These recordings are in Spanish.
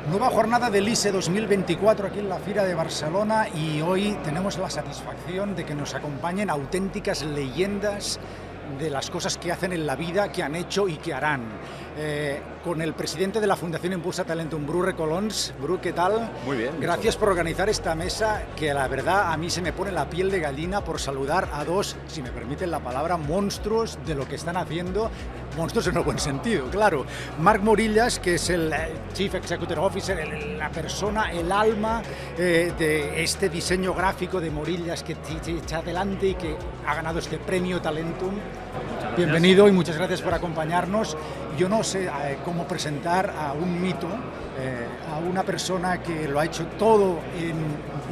Nueva jornada del ISE 2024 aquí en la Fira de Barcelona y hoy tenemos la satisfacción de que nos acompañen auténticas leyendas de las cosas que hacen en la vida, que han hecho y que harán. Con el presidente de la Fundación Impulsa Talentum, Bru Recolons. Bru, ¿qué tal? Muy bien. Gracias por organizar esta mesa, que la verdad a mí se me pone la piel de gallina por saludar a dos, si me permiten la palabra, monstruos de lo que están haciendo. Monstruos en el buen sentido, claro. Marc Morillas, que es el Chief Executive Officer, la persona, el alma de este diseño gráfico de Morillas que echa adelante y que ha ganado este premio Talentum. Bienvenido y muchas gracias por acompañarnos. Yo no sé cómo presentar a un mito, a una persona que lo ha hecho todo en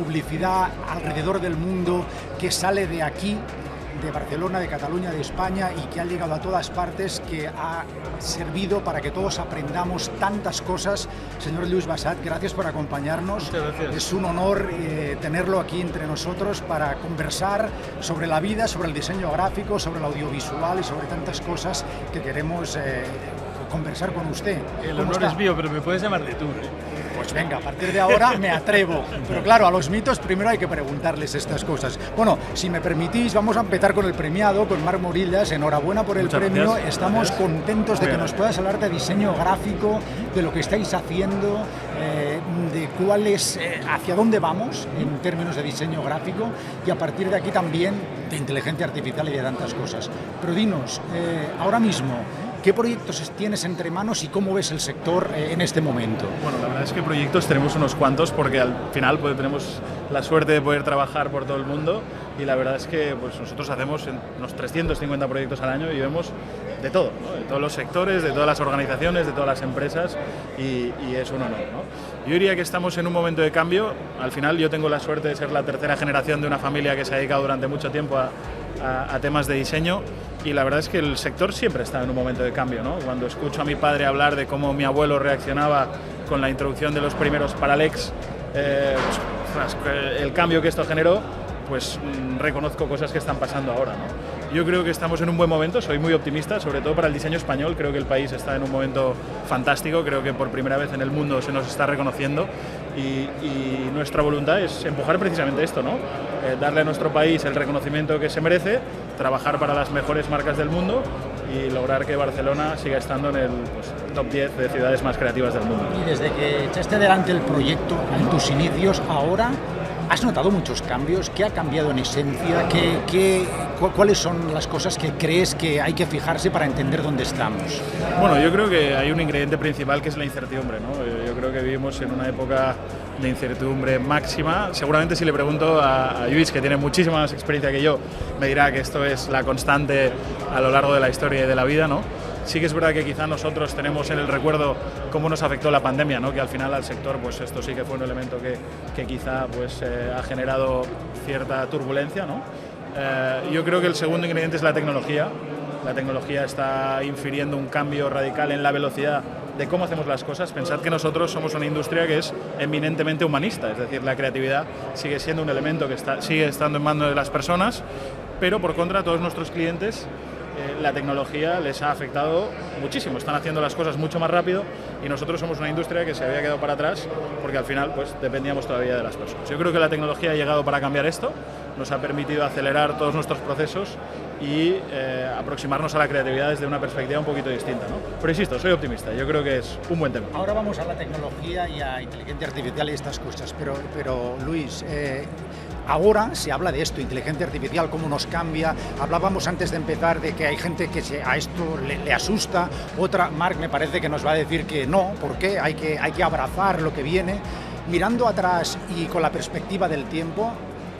publicidad alrededor del mundo, que sale de aquí, de Barcelona, de Cataluña, de España y que ha llegado a todas partes, que ha servido para que todos aprendamos tantas cosas. Señor Lluís Bassat, gracias por acompañarnos. Muchas gracias. Es un honor tenerlo aquí entre nosotros para conversar sobre la vida, sobre el diseño gráfico, sobre el audiovisual y sobre tantas cosas que queremos conversar con usted. El honor es mío, pero me puedes llamar de tú, ¿eh? Pues venga, a partir de ahora me atrevo. Pero claro, a los mitos primero hay que preguntarles estas cosas. Bueno, si me permitís, vamos a empezar con el premiado, con Marc Morillas. Enhorabuena por el Muchas premio. gracias. Estamos Gracias. contentos de que nos puedas hablar de diseño gráfico, de lo que estáis haciendo, de cuál es, hacia dónde vamos en términos de diseño gráfico y a partir de aquí también de inteligencia artificial y de tantas cosas. Pero dinos, ahora mismo, ¿qué proyectos tienes entre manos y cómo ves el sector en este momento? Bueno, la verdad es que proyectos tenemos unos cuantos porque al final pues, tenemos la suerte de poder trabajar por todo el mundo y la verdad es que pues, nosotros hacemos unos 350 proyectos al año y vemos de todo, ¿no? De todos los sectores, de todas las organizaciones, de todas las empresas y es un honor, ¿no? Yo diría que estamos en un momento de cambio. Al final yo tengo la suerte de ser la tercera generación de una familia que se ha dedicado durante mucho tiempo a temas de diseño y la verdad es que el sector siempre está en un momento de cambio, ¿no? Cuando escucho a mi padre hablar de cómo mi abuelo reaccionaba con la introducción de los primeros Paralex, el cambio que esto generó, pues reconozco cosas que están pasando ahora, ¿no? Yo creo que estamos en un buen momento, soy muy optimista, sobre todo para el diseño español. Creo que el país está en un momento fantástico, creo que por primera vez en el mundo se nos está reconociendo y nuestra voluntad es empujar precisamente esto, ¿no? Darle a nuestro país el reconocimiento que se merece, trabajar para las mejores marcas del mundo y lograr que Barcelona siga estando en el top 10 de ciudades más creativas del mundo. Y desde que echaste adelante el proyecto en tus inicios, ahora, ¿has notado muchos cambios? ¿Qué ha cambiado en esencia? ¿Cuáles son las cosas que crees que hay que fijarse para entender dónde estamos? Bueno, yo creo que hay un ingrediente principal que es la incertidumbre, ¿no? Yo creo que vivimos en una época de incertidumbre máxima. Seguramente si le pregunto a Lluís, que tiene muchísima más experiencia que yo, me dirá que esto es la constante a lo largo de la historia y de la vida, ¿no? Sí que es verdad que quizá nosotros tenemos en el recuerdo cómo nos afectó la pandemia, ¿no? Que al final al sector pues esto sí que fue un elemento que quizá pues, ha generado cierta turbulencia, ¿no? Yo creo que el segundo ingrediente es la tecnología. La tecnología está infiriendo un cambio radical en la velocidad de cómo hacemos las cosas. Pensad que nosotros somos una industria que es eminentemente humanista, es decir, la creatividad sigue siendo un elemento que sigue estando en manos de las personas, pero por contra todos nuestros clientes la tecnología les ha afectado muchísimo, están haciendo las cosas mucho más rápido y nosotros somos una industria que se había quedado para atrás porque al final pues dependíamos todavía de las personas. Yo creo que la tecnología ha llegado para cambiar esto, nos ha permitido acelerar todos nuestros procesos y aproximarnos a la creatividad desde una perspectiva un poquito distinta, ¿no? Pero insisto, soy optimista, yo creo que es un buen tema. Ahora vamos a la tecnología y a inteligencia artificial y estas cosas, pero Luis, ahora se habla de esto, inteligencia artificial, cómo nos cambia. Hablábamos antes de empezar de que hay gente que a esto le asusta, otra, Marc me parece que nos va a decir que no, ¿por qué? Hay que abrazar lo que viene. Mirando atrás y con la perspectiva del tiempo,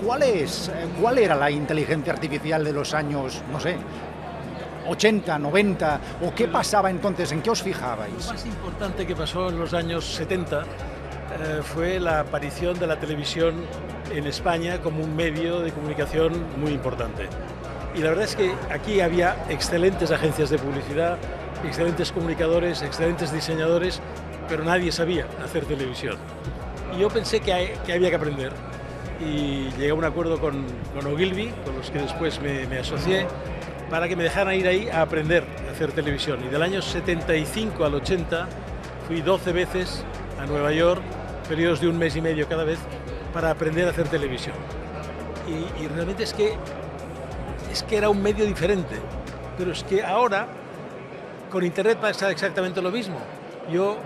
¿cuál era la inteligencia artificial de los años, no sé, 80, 90, o qué pasaba entonces, en qué os fijabais? Lo más importante que pasó en los años 70 fue la aparición de la televisión en España como un medio de comunicación muy importante. Y la verdad es que aquí había excelentes agencias de publicidad, excelentes comunicadores, excelentes diseñadores, pero nadie sabía hacer televisión. Y yo pensé que había que aprender. Y llegué a un acuerdo con Ogilvy, con los que después me asocié, para que me dejaran ir ahí a aprender a hacer televisión. Y del año 75 al 80 fui 12 veces a Nueva York, periodos de un mes y medio cada vez, para aprender a hacer televisión. Y realmente es que era un medio diferente, pero es que ahora con Internet pasa exactamente lo mismo. Yo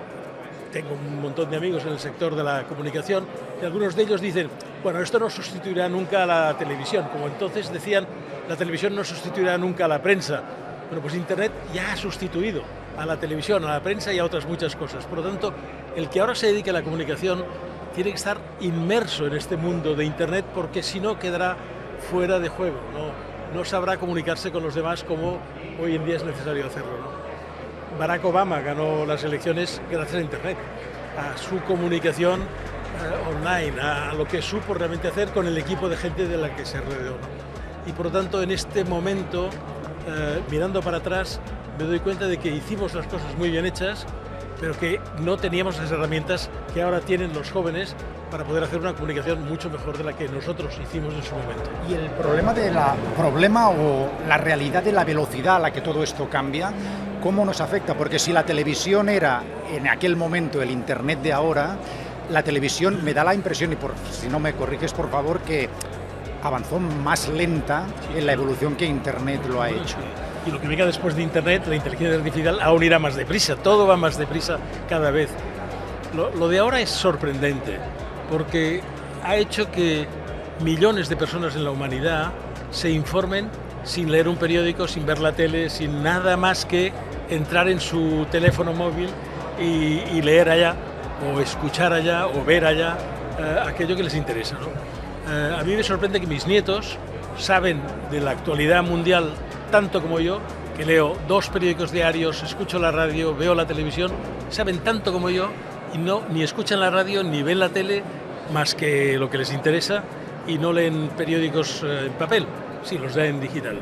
tengo un montón de amigos en el sector de la comunicación y algunos de ellos dicen, bueno, esto no sustituirá nunca a la televisión, como entonces decían, la televisión no sustituirá nunca a la prensa. Bueno, pues Internet ya ha sustituido a la televisión, a la prensa y a otras muchas cosas. Por lo tanto, el que ahora se dedique a la comunicación tiene que estar inmerso en este mundo de Internet, porque si no quedará fuera de juego, no sabrá comunicarse con los demás como hoy en día es necesario hacerlo, ¿no? Barack Obama ganó las elecciones gracias a Internet, a su comunicación online, a lo que supo realmente hacer con el equipo de gente de la que se rodeó, ¿no? Y por lo tanto, en este momento, mirando para atrás, me doy cuenta de que hicimos las cosas muy bien hechas, pero que no teníamos las herramientas que ahora tienen los jóvenes para poder hacer una comunicación mucho mejor de la que nosotros hicimos en su momento. Y el problema o la realidad de la velocidad a la que todo esto cambia, ¿cómo nos afecta? Porque si la televisión era en aquel momento el Internet de ahora, la televisión me da la impresión, y si no me corriges por favor, que avanzó más lenta en la evolución que Internet lo ha hecho. Y lo que venga después de Internet, la inteligencia artificial, aún irá más deprisa, todo va más deprisa cada vez. Lo de ahora es sorprendente, porque ha hecho que millones de personas en la humanidad se informen sin leer un periódico, sin ver la tele, sin nada más que entrar en su teléfono móvil y leer allá, o escuchar allá, o ver allá aquello que les interesa, ¿no? A mí me sorprende que mis nietos saben de la actualidad mundial tanto como yo, que leo 2 periódicos diarios, escucho la radio, veo la televisión, saben tanto como yo y ni escuchan la radio ni ven la tele más que lo que les interesa y no leen periódicos en papel, sí, los leen en digital.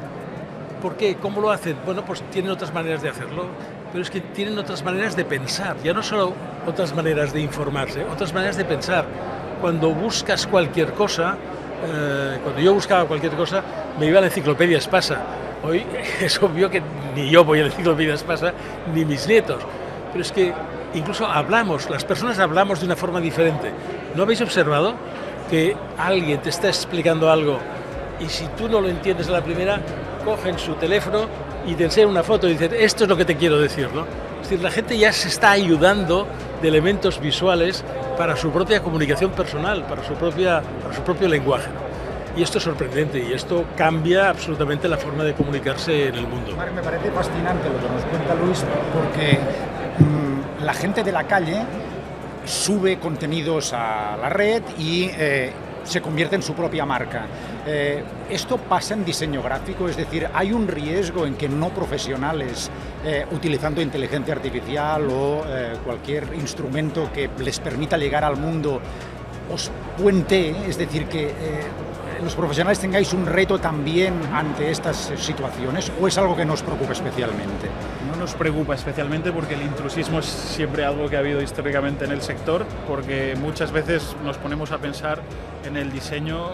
¿Por qué? ¿Cómo lo hacen? Bueno, pues tienen otras maneras de hacerlo, pero es que tienen otras maneras de pensar, ya no solo otras maneras de informarse, otras maneras de pensar. Cuando buscas cualquier cosa, cuando yo buscaba cualquier cosa, me iba a la enciclopedia Espasa. Hoy es obvio que ni yo voy a la enciclopedia Espasa, ni mis nietos. Pero es que incluso las personas hablamos de una forma diferente. ¿No habéis observado que alguien te está explicando algo y si tú no lo entiendes a la primera, cogen su teléfono y te enseñan una foto y dicen, esto es lo que te quiero decir, ¿no? Es decir, la gente ya se está ayudando de elementos visuales para su propia comunicación personal, para su propio lenguaje, ¿no? Y esto es sorprendente y esto cambia absolutamente la forma de comunicarse en el mundo. Marc, me parece fascinante lo que nos cuenta Luis, porque la gente de la calle sube contenidos a la red y se convierte en su propia marca. Esto pasa en diseño gráfico, es decir, hay un riesgo en que no profesionales, utilizando inteligencia artificial o cualquier instrumento que les permita llegar al mundo, os puente, es decir, que los profesionales tengáis un reto también ante estas situaciones, o es algo que nos preocupa especialmente? No nos preocupa especialmente porque el intrusismo es siempre algo que ha habido históricamente en el sector, porque muchas veces nos ponemos a pensar en el diseño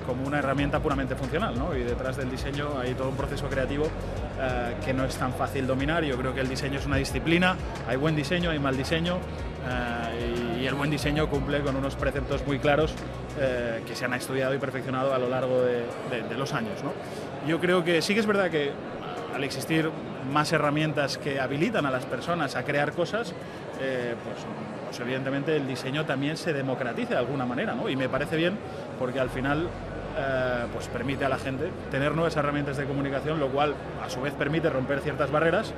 como una herramienta puramente funcional, ¿no? Y detrás del diseño hay todo un proceso creativo que no es tan fácil dominar. Yo creo que el diseño es una disciplina, hay buen diseño, hay mal diseño, y el buen diseño cumple con unos preceptos muy claros que se han estudiado y perfeccionado a lo largo de los años, ¿no? Yo creo que sí que es verdad que al existir más herramientas que habilitan a las personas a crear cosas, pues evidentemente el diseño también se democratiza de alguna manera, ¿no? Y me parece bien porque al final pues permite a la gente tener nuevas herramientas de comunicación, lo cual a su vez permite romper ciertas barreras,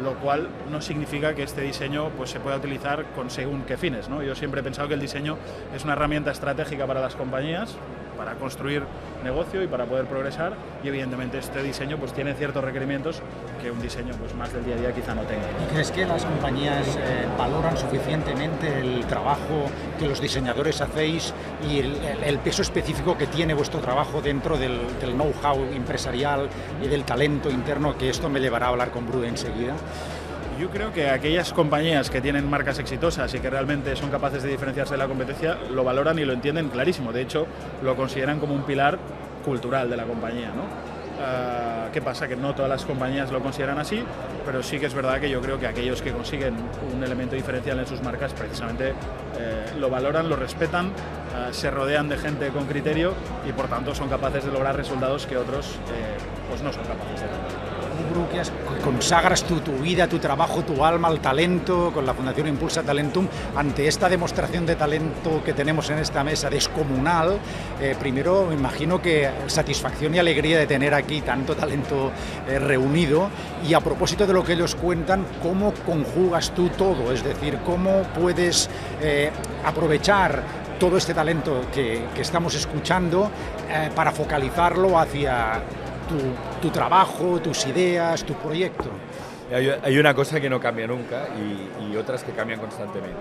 lo cual no significa que este diseño pues se pueda utilizar con según qué fines, ¿no? Yo siempre he pensado que el diseño es una herramienta estratégica para las compañías, para construir negocio y para poder progresar, y evidentemente este diseño pues tiene ciertos requerimientos que un diseño pues más del día a día quizá no tenga. ¿Y crees que las compañías valoran suficientemente el trabajo que los diseñadores hacéis y el peso específico que tiene vuestro trabajo dentro del know-how empresarial y del talento interno, que esto me llevará a hablar con Bru enseguida? Yo creo que aquellas compañías que tienen marcas exitosas y que realmente son capaces de diferenciarse de la competencia lo valoran y lo entienden clarísimo. De hecho, lo consideran como un pilar cultural de la compañía, ¿no? ¿Qué pasa? Que no todas las compañías lo consideran así, pero sí que es verdad que yo creo que aquellos que consiguen un elemento diferencial en sus marcas precisamente lo valoran, lo respetan, se rodean de gente con criterio y por tanto son capaces de lograr resultados que otros pues no son capaces de lograr. Bruquias, consagras tu vida, tu trabajo, tu alma al talento, con la Fundación Impulsa Talentum, ante esta demostración de talento que tenemos en esta mesa descomunal. Primero, me imagino que satisfacción y alegría de tener aquí tanto talento reunido, y a propósito de lo que ellos cuentan, ¿cómo conjugas tú todo? Es decir, ¿cómo puedes aprovechar todo este talento que estamos escuchando para focalizarlo hacia tu trabajo, tus ideas, tu proyecto? Hay una cosa que no cambia nunca y otras que cambian constantemente.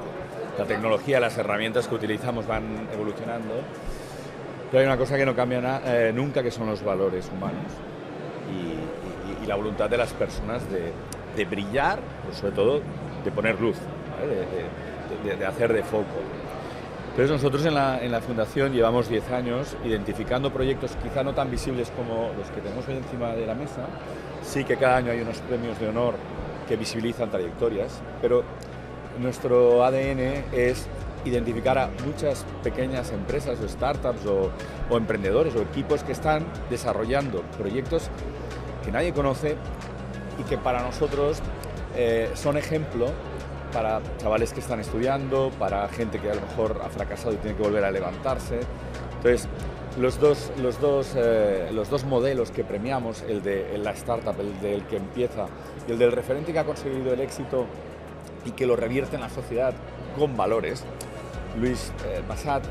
La tecnología, las herramientas que utilizamos van evolucionando, pero hay una cosa que no cambia nunca, que son los valores humanos y la voluntad de las personas de brillar, pero sobre todo de poner luz, ¿vale? de hacer de foco. Entonces nosotros en la Fundación llevamos 10 años identificando proyectos quizá no tan visibles como los que tenemos hoy encima de la mesa. Sí que cada año hay unos premios de honor que visibilizan trayectorias, pero nuestro ADN es identificar a muchas pequeñas empresas o startups o emprendedores o equipos que están desarrollando proyectos que nadie conoce y que para nosotros son ejemplo para chavales que están estudiando, para gente que a lo mejor ha fracasado y tiene que volver a levantarse. Entonces, los dos modelos que premiamos, el de la startup, el del que empieza, y el del referente que ha conseguido el éxito y que lo revierte en la sociedad con valores. Luis Massat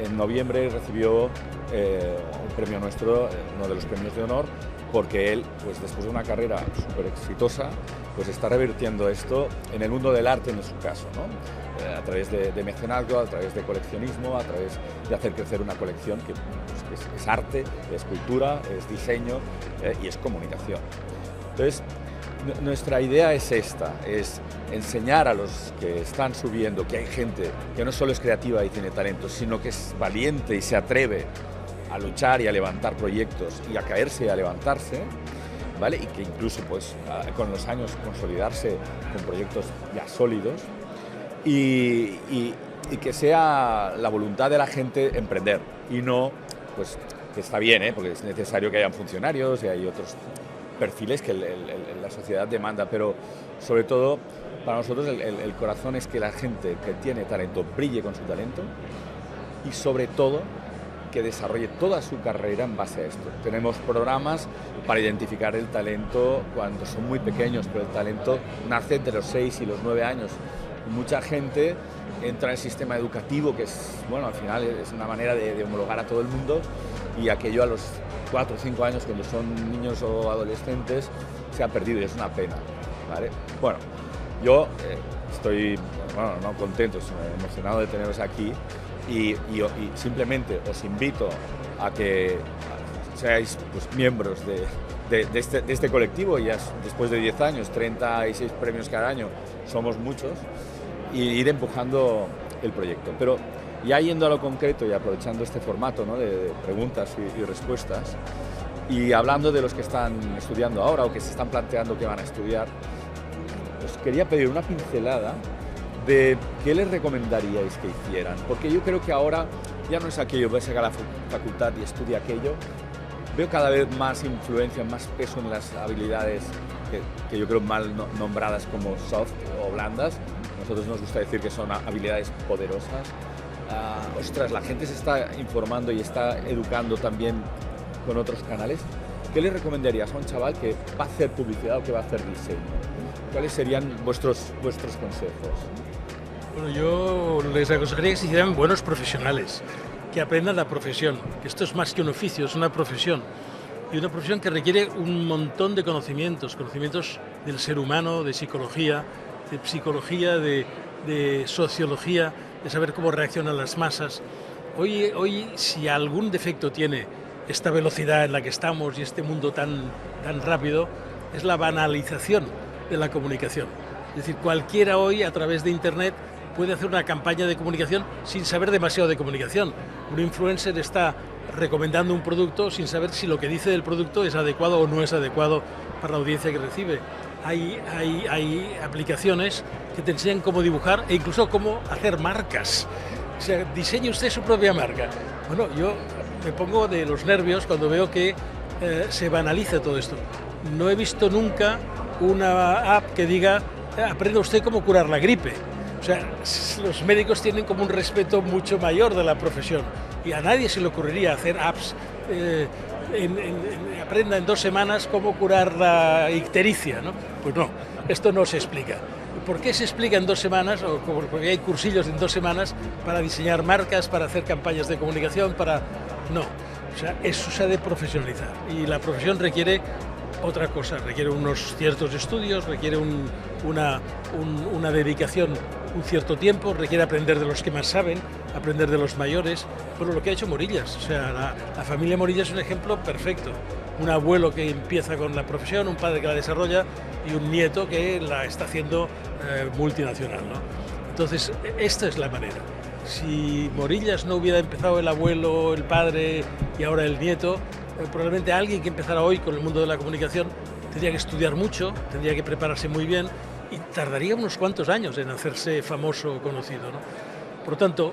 en noviembre recibió un premio nuestro, uno de los premios de honor, porque él, pues después de una carrera súper exitosa, pues está revirtiendo esto en el mundo del arte, en su caso, ¿no? A través de mecenazgo, a través de coleccionismo, a través de hacer crecer una colección que pues, es arte, es cultura, es diseño y es comunicación. Entonces, nuestra idea es esta, es enseñar a los que están subiendo que hay gente que no solo es creativa y tiene talento, sino que es valiente y se atreve a luchar y a levantar proyectos y a caerse y a levantarse, ¿vale? Y que incluso pues con los años consolidarse con proyectos ya sólidos y que sea la voluntad de la gente emprender y no, pues que está bien, porque es necesario que hayan funcionarios y hay otros perfiles que la sociedad demanda, pero sobre todo para nosotros el corazón es que la gente que tiene talento brille con su talento y sobre todo que desarrolle toda su carrera en base a esto. Tenemos programas para identificar el talento cuando son muy pequeños, pero el talento nace entre los 6 y los 9 años. Mucha gente entra en el sistema educativo, que es, bueno, al final es una manera de homologar a todo el mundo, y aquello a los 4 o 5 años, cuando son niños o adolescentes, se ha perdido y es una pena, ¿vale? Bueno, yo estoy, bueno, no contento, emocionado de teneros aquí. Y simplemente os invito a que seáis pues, miembros de este colectivo. Ya después de 10 años, 36 premios cada año, somos muchos, y ir empujando el proyecto. Pero ya yendo a lo concreto y aprovechando este formato, ¿no? de preguntas y respuestas, y hablando de los que están estudiando ahora o que se están planteando que van a estudiar, os quería pedir una pincelada de qué les recomendaríais que hicieran, porque yo creo que ahora ya no es aquello, vais a la facultad y estudia aquello. Veo cada vez más influencia, más peso en las habilidades que yo creo mal nombradas como soft o blandas. Nosotros nos gusta decir que son habilidades poderosas. Ostras, la gente se está informando y está educando también con otros canales. ¿Qué le recomendarías a un chaval que va a hacer publicidad o que va a hacer diseño? ¿Cuáles serían vuestros consejos? Bueno, yo les aconsejaría que se hicieran buenos profesionales, que aprendan la profesión, que esto es más que un oficio, es una profesión. Y una profesión que requiere un montón de conocimientos del ser humano, de psicología, de sociología, de saber cómo reaccionan las masas. Hoy si algún defecto tiene esta velocidad en la que estamos y este mundo tan rápido, es la banalización de la comunicación. Es decir, cualquiera hoy a través de Internet puede hacer una campaña de comunicación sin saber demasiado de comunicación. Un influencer está recomendando un producto sin saber si lo que dice del producto es adecuado o no es adecuado para la audiencia que recibe. Hay aplicaciones que te enseñan cómo dibujar e incluso cómo hacer marcas. O sea, diseñe usted su propia marca. Bueno, yo me pongo de los nervios cuando veo que se banaliza todo esto. No he visto nunca una app que diga aprenda usted cómo curar la gripe. O sea, los médicos tienen como un respeto mucho mayor de la profesión y a nadie se le ocurriría hacer apps aprenda en 2 semanas cómo curar la ictericia, ¿no? Pues no, esto no se explica. ¿Por qué se explica en 2 semanas? O porque hay cursillos en 2 semanas para diseñar marcas, para hacer campañas de comunicación, para... No, o sea, eso se ha de profesionalizar y la profesión requiere otra cosa, requiere unos ciertos estudios, requiere una dedicación, un cierto tiempo, requiere aprender de los que más saben, aprender de los mayores. Bueno, lo que ha hecho Morillas, o sea, la familia Morillas es un ejemplo perfecto. Un abuelo que empieza con la profesión, un padre que la desarrolla y un nieto que la está haciendo multinacional, ¿no? Entonces, esta es la manera. Si Morillas no hubiera empezado el abuelo, el padre y ahora el nieto, probablemente alguien que empezara hoy con el mundo de la comunicación tendría que estudiar mucho, tendría que prepararse muy bien y tardaría unos cuantos años en hacerse famoso o conocido, ¿no? Por lo tanto,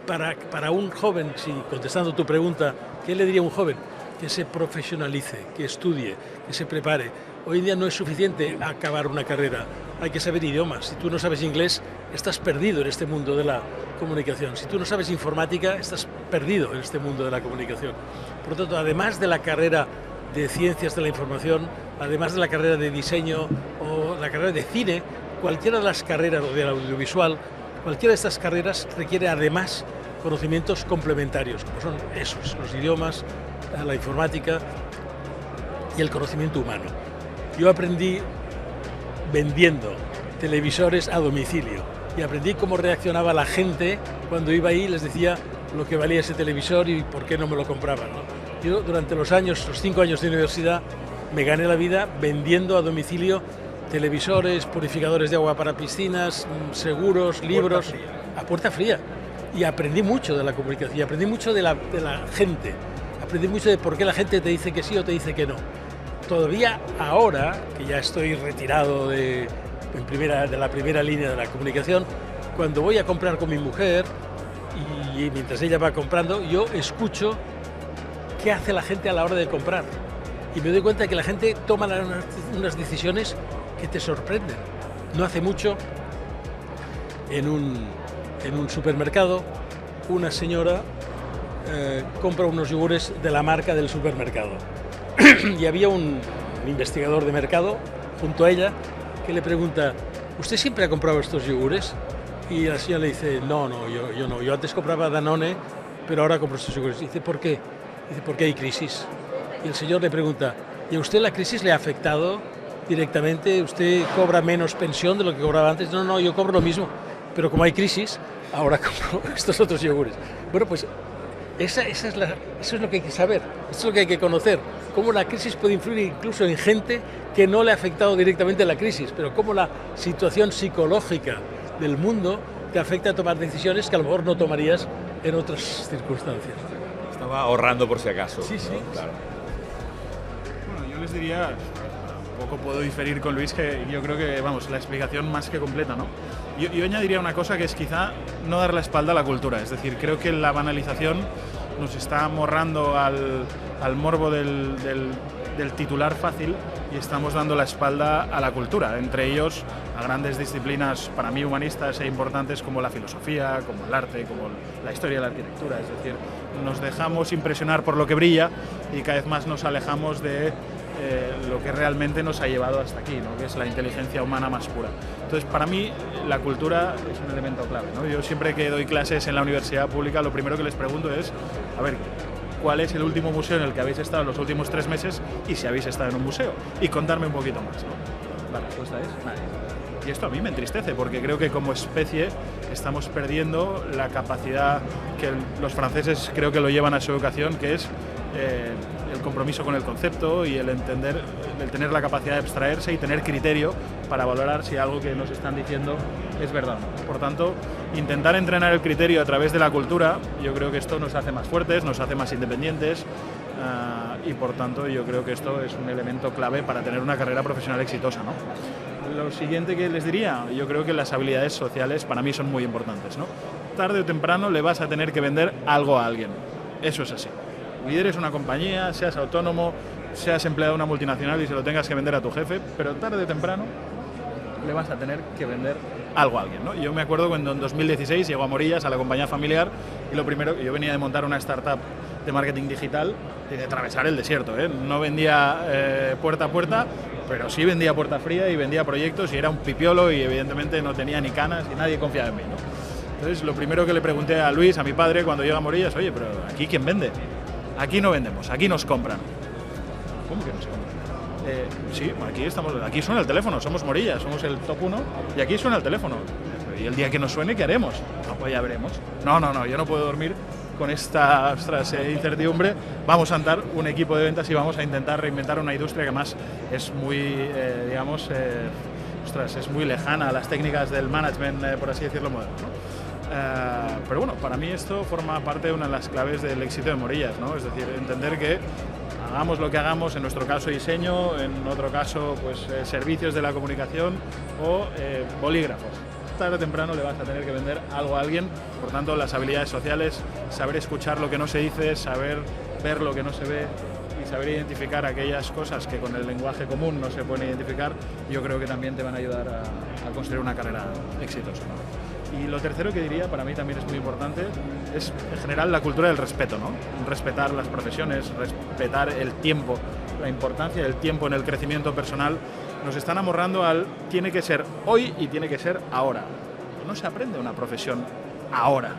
para un joven, si contestando tu pregunta, ¿qué le diría a un joven? Que se profesionalice, que estudie, que se prepare. Hoy en día no es suficiente acabar una carrera, hay que saber idiomas. Si tú no sabes inglés, estás perdido en este mundo de la comunicación. Si tú no sabes informática, estás perdido en este mundo de la comunicación. Por lo tanto, además de la carrera de ciencias de la información, además de la carrera de diseño o la carrera de cine, cualquiera de las carreras o del audiovisual, cualquiera de estas carreras requiere además conocimientos complementarios, como son esos, los idiomas, la informática y el conocimiento humano. Yo aprendí vendiendo televisores a domicilio y aprendí cómo reaccionaba la gente cuando iba ahí y les decía lo que valía ese televisor y por qué no me lo compraban, ¿no? Yo durante los 5 años de universidad me gané la vida vendiendo a domicilio televisores, purificadores de agua para piscinas, seguros, libros, a puerta fría. Y aprendí mucho de la comunicación, y aprendí mucho de la gente, aprendí mucho de por qué la gente te dice que sí o te dice que no. Todavía ahora, que ya estoy retirado de la primera línea de la comunicación, cuando voy a comprar con mi mujer y mientras ella va comprando, yo escucho qué hace la gente a la hora de comprar. Y me doy cuenta de que la gente toma unas decisiones que te sorprenden. No hace mucho, en un supermercado, una señora compra unos yogures de la marca del supermercado. Y había un investigador de mercado junto a ella que le pregunta, ¿usted siempre ha comprado estos yogures? Y la señora le dice, no, yo no. Yo antes compraba Danone, pero ahora compro estos yogures. Dice, ¿por qué? Dice, porque hay crisis. Y el señor le pregunta, ¿y a usted la crisis le ha afectado directamente? ¿Usted cobra menos pensión de lo que cobraba antes? No, yo cobro lo mismo, pero como hay crisis, ahora compro estos otros yogures. Bueno, pues eso es lo que hay que saber, eso es lo que hay que conocer, cómo la crisis puede influir incluso en gente que no le ha afectado directamente la crisis, pero cómo la situación psicológica del mundo te afecta a tomar decisiones que a lo mejor no tomarías en otras circunstancias. Estaba ahorrando por si acaso. Sí, sí. ¿No? Claro. Bueno, yo les diría, un poco puedo diferir con Luis, que yo creo que, vamos, la explicación más que completa, ¿no? Yo añadiría una cosa que es quizá no dar la espalda a la cultura, es decir, creo que la banalización nos está amorrando al morbo del titular fácil y estamos dando la espalda a la cultura, entre ellos a grandes disciplinas para mí humanistas e importantes como la filosofía, como el arte, como la historia y la arquitectura, es decir, nos dejamos impresionar por lo que brilla y cada vez más nos alejamos de lo que realmente nos ha llevado hasta aquí, ¿no? Que es la inteligencia humana más pura. Entonces, para mí, la cultura es un elemento clave, ¿no? Yo siempre que doy clases en la universidad pública, lo primero que les pregunto es, a ver, ¿cuál es el último museo en el que habéis estado en los últimos 3 meses y si habéis estado en un museo? Y contarme un poquito más, ¿no? La respuesta es nadie. Y esto a mí me entristece porque creo que como especie estamos perdiendo la capacidad que los franceses creo que lo llevan a su educación, que es el compromiso con el concepto y el entender el tener la capacidad de abstraerse y tener criterio para valorar si algo que nos están diciendo es verdad. Por tanto, intentar entrenar el criterio a través de la cultura, yo creo que esto nos hace más fuertes, nos hace más independientes, y por tanto yo creo que esto es un elemento clave para tener una carrera profesional exitosa, ¿no? Lo siguiente que les diría, yo creo que las habilidades sociales para mí son muy importantes, ¿no? Tarde o temprano le vas a tener que vender algo a alguien, eso es así. Lideres una compañía, seas autónomo, seas empleado de una multinacional y se lo tengas que vender a tu jefe, pero tarde o temprano le vas a tener que vender algo a alguien, ¿no? Yo me acuerdo cuando en 2016 llegó a Morillas, a la compañía familiar, y lo primero, yo venía de montar una startup de marketing digital y de atravesar el desierto, ¿eh? No vendía puerta a puerta, pero sí vendía puerta fría y vendía proyectos y era un pipiolo y evidentemente no tenía ni canas y nadie confiaba en mí, ¿no? Entonces lo primero que le pregunté a Luis, a mi padre, cuando llega a Morillas, oye, pero ¿aquí quién vende? Aquí no vendemos, aquí nos compran. ¿Cómo que nos compran? Sí, aquí suena el teléfono, somos Morillas, somos el top 1 y aquí suena el teléfono. ¿Y el día que nos suene qué haremos? Pues ya veremos. No, yo no puedo dormir con esta incertidumbre. Vamos a montar un equipo de ventas y vamos a intentar reinventar una industria que más es muy, es muy lejana a las técnicas del management, por así decirlo, moderno, ¿no? Pero bueno, para mí esto forma parte de una de las claves del éxito de Morillas, ¿no? Es decir, entender que hagamos lo que hagamos, en nuestro caso diseño, en otro caso pues servicios de la comunicación o bolígrafos. Tarde o temprano le vas a tener que vender algo a alguien, por tanto las habilidades sociales, saber escuchar lo que no se dice, saber ver lo que no se ve y saber identificar aquellas cosas que con el lenguaje común no se pueden identificar, yo creo que también te van a ayudar a construir una carrera exitosa, ¿no? Y lo tercero que diría, para mí también es muy importante, es en general la cultura del respeto, ¿no? Respetar las profesiones, respetar el tiempo, la importancia del tiempo en el crecimiento personal. Nos están amorrando al tiene que ser hoy y tiene que ser ahora. No se aprende una profesión ahora,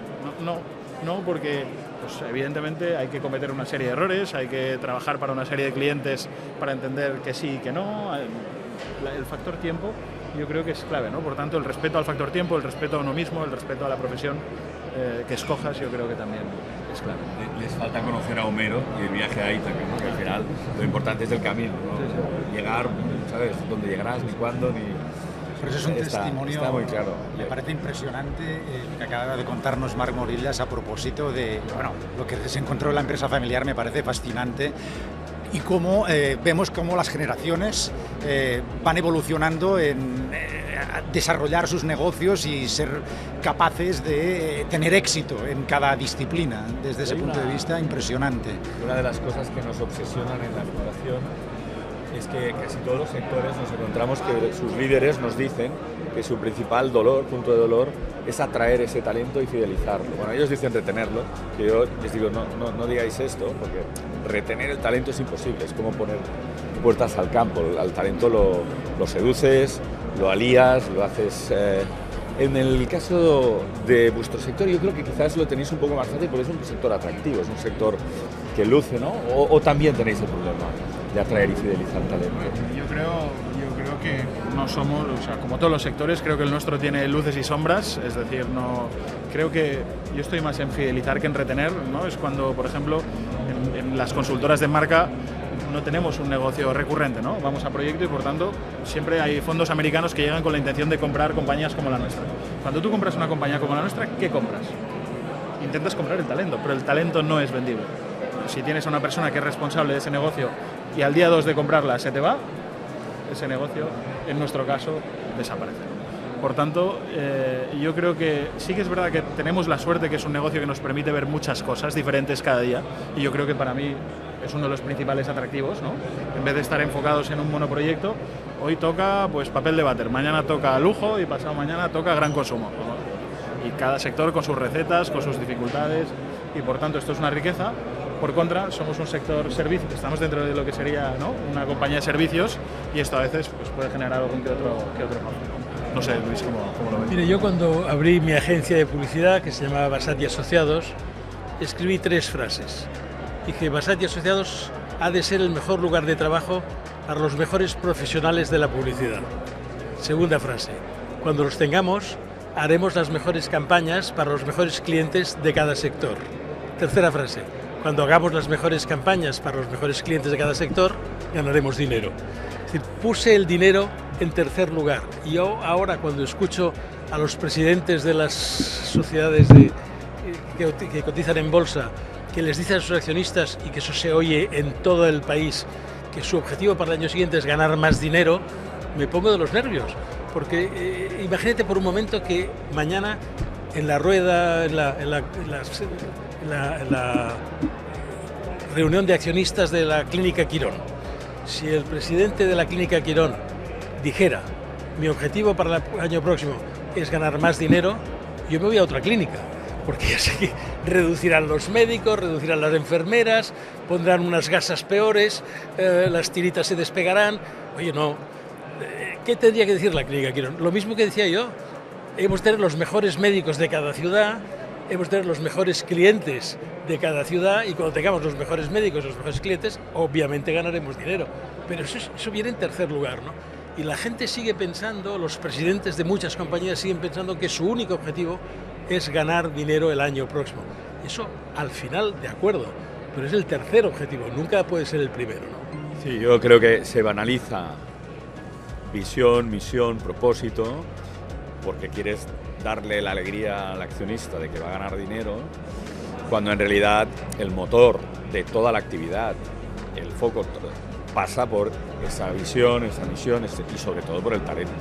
no porque pues, evidentemente hay que cometer una serie de errores, hay que trabajar para una serie de clientes para entender que sí y que no. El factor tiempo yo creo que es clave, ¿no? Por tanto, el respeto al factor tiempo, el respeto a uno mismo, el respeto a la profesión que escojas, yo creo que también es clave. Les falta conocer a Homero y el viaje a Ítaca, ¿no? Que al final lo importante es el camino, ¿no? Sí. Llegar, ¿sabes? Dónde llegarás, ni cuándo, ni... Pero eso es un testimonio, está muy claro. Me parece impresionante lo que acaba de contarnos Marc Morillas a propósito de, bueno, lo que se encontró en la empresa familiar me parece fascinante. Y cómo vemos cómo las generaciones van evolucionando en desarrollar sus negocios y ser capaces de tener éxito en cada disciplina. Desde ese punto de vista, impresionante. Una de las cosas que nos obsesionan en la fundación es que casi todos los sectores nos encontramos que sus líderes nos dicen que su principal punto de dolor, es atraer ese talento y fidelizarlo. Bueno, ellos dicen retenerlo, que yo les digo, no digáis esto, porque retener el talento es imposible, es como poner puertas al campo. Al talento lo seduces, lo alías, lo haces... En el caso de vuestro sector, yo creo que quizás lo tenéis un poco más fácil porque es un sector atractivo, es un sector que luce, ¿no? O también tenéis el problema de atraer y fidelizar talento. Yo creo que no somos, o sea, como todos los sectores, creo que el nuestro tiene luces y sombras, es decir, creo que yo estoy más en fidelizar que en retener, ¿no? Es cuando, por ejemplo, en las consultoras de marca no tenemos un negocio recurrente, ¿no? Vamos a proyecto y por tanto siempre hay fondos americanos que llegan con la intención de comprar compañías como la nuestra. Cuando tú compras una compañía como la nuestra, ¿qué compras? Intentas comprar el talento, pero el talento no es vendible. Si tienes a una persona que es responsable de ese negocio y al día 2 de comprarla se te va, ese negocio, en nuestro caso, desaparece. Por tanto, yo creo que sí que es verdad que tenemos la suerte que es un negocio que nos permite ver muchas cosas diferentes cada día y yo creo que para mí es uno de los principales atractivos, ¿no? En vez de estar enfocados en un monoproyecto, hoy toca pues papel de váter, mañana toca lujo y pasado mañana toca gran consumo, ¿no? Y cada sector con sus recetas, con sus dificultades y por tanto esto es una riqueza. Por contra, somos un sector servicio, estamos dentro de lo que sería, ¿no?, una compañía de servicios y esto a veces pues, puede generar algún que otro fallo. No sé, Luis, ¿cómo lo ves? Mire, yo cuando abrí mi agencia de publicidad, que se llamaba Basat y Asociados, escribí 3 frases. Dije, Basat y Asociados ha de ser el mejor lugar de trabajo para los mejores profesionales de la publicidad. Segunda frase, cuando los tengamos, haremos las mejores campañas para los mejores clientes de cada sector. Tercera frase, cuando hagamos las mejores campañas para los mejores clientes de cada sector, ganaremos dinero. Es decir, puse el dinero en tercer lugar. Y yo ahora, cuando escucho a los presidentes de las sociedades que cotizan en bolsa, que les dicen a sus accionistas, y que eso se oye en todo el país, que su objetivo para el año siguiente es ganar más dinero, me pongo de los nervios. Porque imagínate por un momento que mañana en la rueda, en la reunión de accionistas de la Clínica Quirón, si el presidente de la Clínica Quirón dijera: mi objetivo para el año próximo es ganar más dinero, yo me voy a otra clínica, porque ya sé que reducirán los médicos, reducirán las enfermeras, pondrán unas gasas peores, las tiritas se despegarán. Oye, no, ¿qué tendría que decir la Clínica Quirón? Lo mismo que decía yo: hemos de tener los mejores médicos de cada ciudad, hemos de tener los mejores clientes de cada ciudad, y cuando tengamos los mejores médicos, los mejores clientes, obviamente ganaremos dinero. Pero eso viene en tercer lugar, ¿no? Y la gente sigue pensando, los presidentes de muchas compañías siguen pensando que su único objetivo es ganar dinero el año próximo. Eso, al final, de acuerdo, pero es el tercer objetivo, nunca puede ser el primero, ¿no? Sí, yo creo que se banaliza visión, misión, propósito, porque quieres darle la alegría al accionista de que va a ganar dinero, cuando en realidad el motor de toda la actividad, el foco, pasa por esa visión, esa misión y sobre todo por el talento.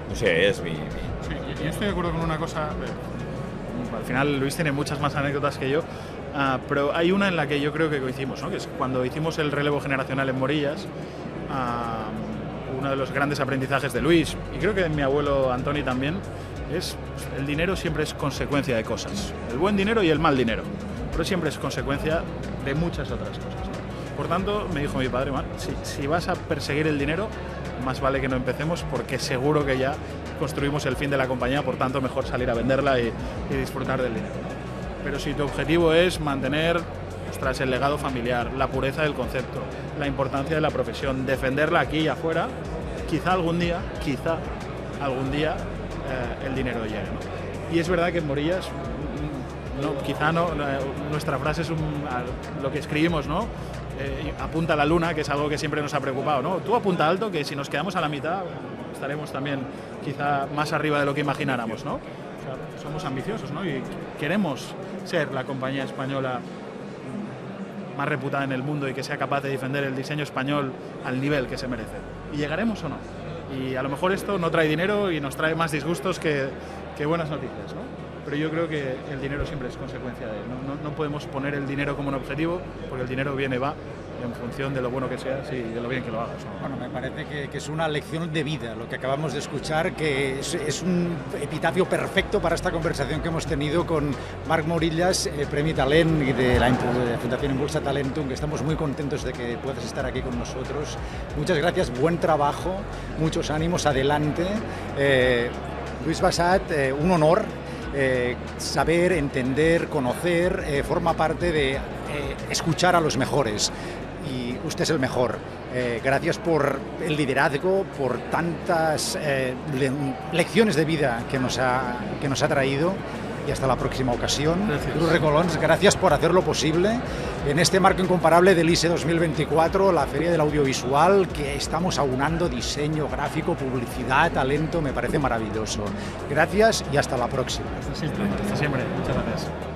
No sé, es mi... Sí, yo estoy de acuerdo con una cosa. Al final Luis tiene muchas más anécdotas que yo, pero hay una en la que yo creo que coincidimos, ¿no? Que es cuando hicimos el relevo generacional en Morillas. Uno de los grandes aprendizajes de Luis, y creo que de mi abuelo Antoni también, es el dinero siempre es consecuencia de cosas. El buen dinero y el mal dinero, pero siempre es consecuencia de muchas otras cosas, ¿no? Por tanto, me dijo mi padre: si vas a perseguir el dinero, más vale que no empecemos, porque seguro que ya construimos el fin de la compañía, por tanto mejor salir a venderla y disfrutar del dinero, ¿no? Pero si tu objetivo es mantener, ostras, el legado familiar, la pureza del concepto, la importancia de la profesión, defenderla aquí y afuera, quizá algún día el dinero llegue, ¿no? Y es verdad que en Morillas, nuestra frase es lo que escribimos, ¿no? Apunta a la luna, que es algo que siempre nos ha preocupado, ¿no? Tú apunta alto, que si nos quedamos a la mitad estaremos también quizá más arriba de lo que imagináramos, ¿no? O sea, somos ambiciosos, ¿no? Y queremos ser la compañía española más reputada en el mundo y que sea capaz de defender el diseño español al nivel que se merece. ¿Y llegaremos o no? Y a lo mejor esto no trae dinero y nos trae más disgustos que buenas noticias, ¿no? Pero yo creo que el dinero siempre es consecuencia de él. No podemos poner el dinero como un objetivo, porque el dinero viene y va en función de lo bueno que seas y de lo bien que lo hagas, ¿no? Bueno, me parece que es una lección de vida lo que acabamos de escuchar, que es un epitafio perfecto para esta conversación que hemos tenido con Marc Morillas, Premi Talent y de la Fundación Impulsa Talentum, que estamos muy contentos de que puedas estar aquí con nosotros. Muchas gracias, buen trabajo, muchos ánimos, adelante. Luis Bassat, un honor. Saber, entender, conocer, forma parte de escuchar a los mejores, y usted es el mejor. Gracias por el liderazgo, por tantas lecciones de vida que nos ha traído, y hasta la próxima ocasión. Gracias. Luz Recolons, gracias por hacerlo posible en este marco incomparable del ISE 2024, la Feria del Audiovisual, que estamos aunando diseño gráfico, publicidad, talento. Me parece maravilloso. Gracias y hasta la próxima. Hasta siempre. Muchas gracias.